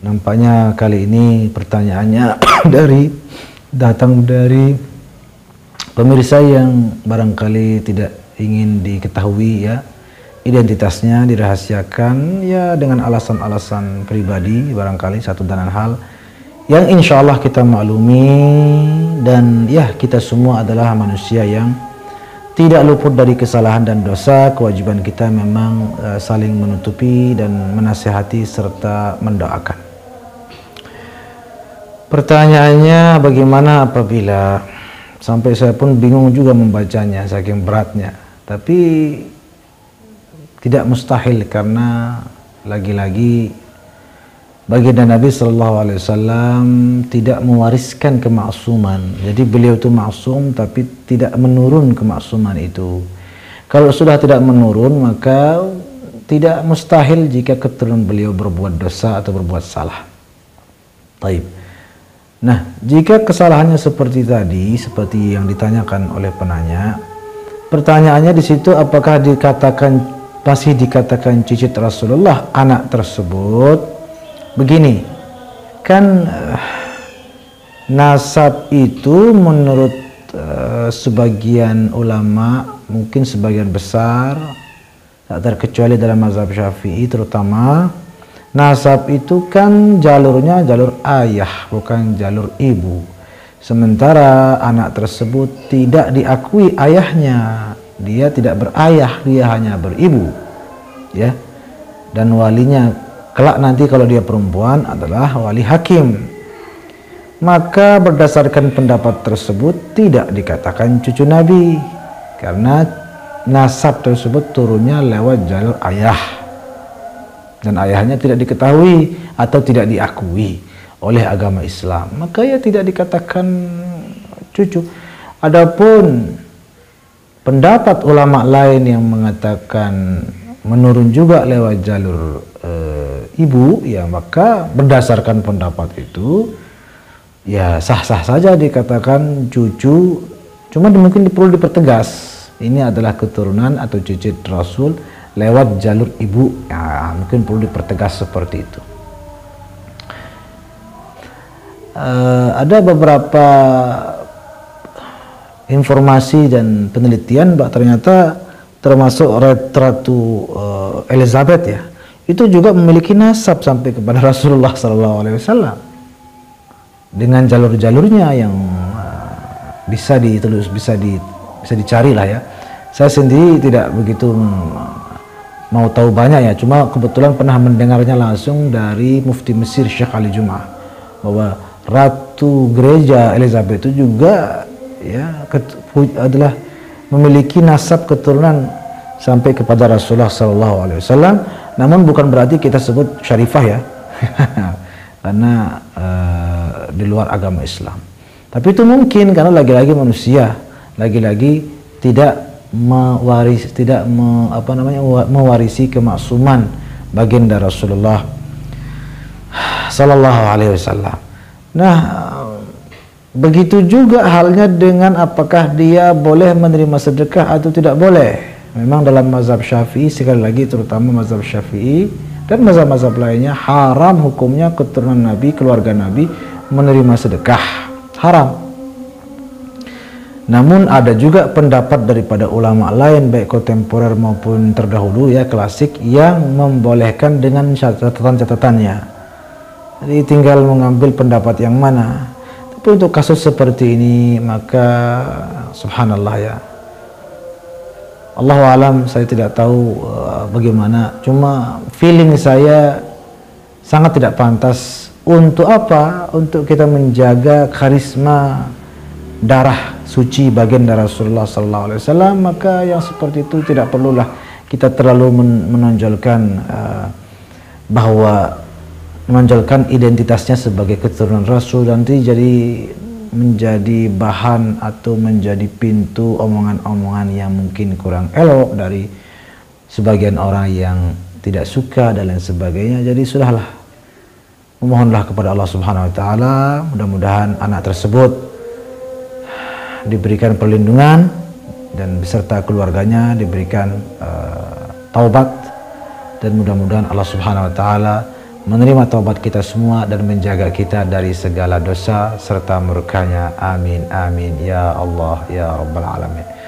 Nampaknya kali ini pertanyaannya datang dari pemirsa yang barangkali tidak ingin diketahui ya identitasnya, dirahasiakan ya dengan alasan-alasan pribadi barangkali satu dan lain hal yang insya Allah kita maklumi, dan ya kita semua adalah manusia yang tidak luput dari kesalahan dan dosa. Kewajiban kita memang saling menutupi dan menasihati serta mendoakan. Pertanyaannya, bagaimana apabila, sampai saya pun bingung juga membacanya saking beratnya, tapi tidak mustahil karena lagi-lagi baginda Nabi SAW tidak mewariskan kemaksuman. Jadi beliau itu maksum tapi tidak menurun kemaksuman itu. Kalau sudah tidak menurun, maka tidak mustahil jika keturunan beliau berbuat dosa atau berbuat salah. Taib. Nah, jika kesalahannya seperti tadi, seperti yang ditanyakan oleh penanya, pertanyaannya di situ apakah masih dikatakan cicit Rasulullah anak tersebut? Begini, kan nasab itu menurut sebagian ulama, mungkin sebagian besar, tak terkecuali dalam mazhab Syafi'i terutama, nasab itu kan jalurnya jalur ayah, bukan jalur ibu. Sementara anak tersebut tidak diakui ayahnya, dia tidak berayah, dia hanya beribu, ya. Dan walinya kelak nanti kalau dia perempuan adalah wali hakim. Maka berdasarkan pendapat tersebut tidak dikatakan cucu Nabi, karena nasab tersebut turunnya lewat jalur ayah. Dan ayahnya tidak diketahui atau tidak diakui oleh agama Islam, maka ya tidak dikatakan cucu. Adapun pendapat ulama lain yang mengatakan menurun juga lewat jalur ibu, ya maka berdasarkan pendapat itu ya sah-sah saja dikatakan cucu. Cuma mungkin perlu dipertegas, ini adalah keturunan atau cicit Rasul lewat jalur ibu, ya mungkin perlu dipertegas seperti itu. Ada beberapa informasi dan penelitian bahwa ternyata termasuk Ratu Elizabeth ya, itu juga memiliki nasab sampai kepada Rasulullah SAW dengan jalur-jalurnya yang bisa ditelus, bisa dicari lah ya. Saya sendiri tidak begitu mau tahu banyak ya, cuma kebetulan pernah mendengarnya langsung dari Mufti Mesir Syekh Ali Jum'ah, bahwa Ratu Gereja Elizabeth itu juga ya adalah memiliki nasab keturunan sampai kepada Rasulullah SAW. Namun bukan berarti kita sebut syarifah ya, karena di luar agama Islam. Tapi itu mungkin karena lagi-lagi manusia, lagi-lagi tidak mewarisi kemaksuman baginda Rasulullah sallallahu alaihi wasallam. Nah, begitu juga halnya dengan apakah dia boleh menerima sedekah atau tidak boleh. Memang dalam mazhab Syafi'i, sekali lagi terutama mazhab Syafi'i dan mazhab-mazhab lainnya, haram hukumnya keturunan Nabi, keluarga Nabi menerima sedekah, haram. Namun ada juga pendapat daripada ulama lain baik kontemporer maupun terdahulu ya klasik yang membolehkan dengan catatan-catatannya. Jadi tinggal mengambil pendapat yang mana. Tapi untuk kasus seperti ini maka subhanallah ya, Allahu alam, saya tidak tahu bagaimana. Cuma feeling saya sangat tidak pantas. Untuk apa? Untuk kita menjaga karisma darah suci baginda Rasulullah SAW, maka yang seperti itu tidak perlulah kita terlalu menonjolkan menonjolkan identitasnya sebagai keturunan Rasul, nanti menjadi bahan atau menjadi pintu omongan-omongan yang mungkin kurang elok dari sebagian orang yang tidak suka dan lain sebagainya. Jadi sudahlah, memohonlah kepada Allah Subhanahu wa taala, mudah-mudahan anak tersebut diberikan perlindungan dan beserta keluarganya diberikan taubat, dan mudah-mudahan Allah Subhanahu wa taala menerima taubat kita semua dan menjaga kita dari segala dosa serta murkanya. Amin amin ya Allah ya rabbal alamin.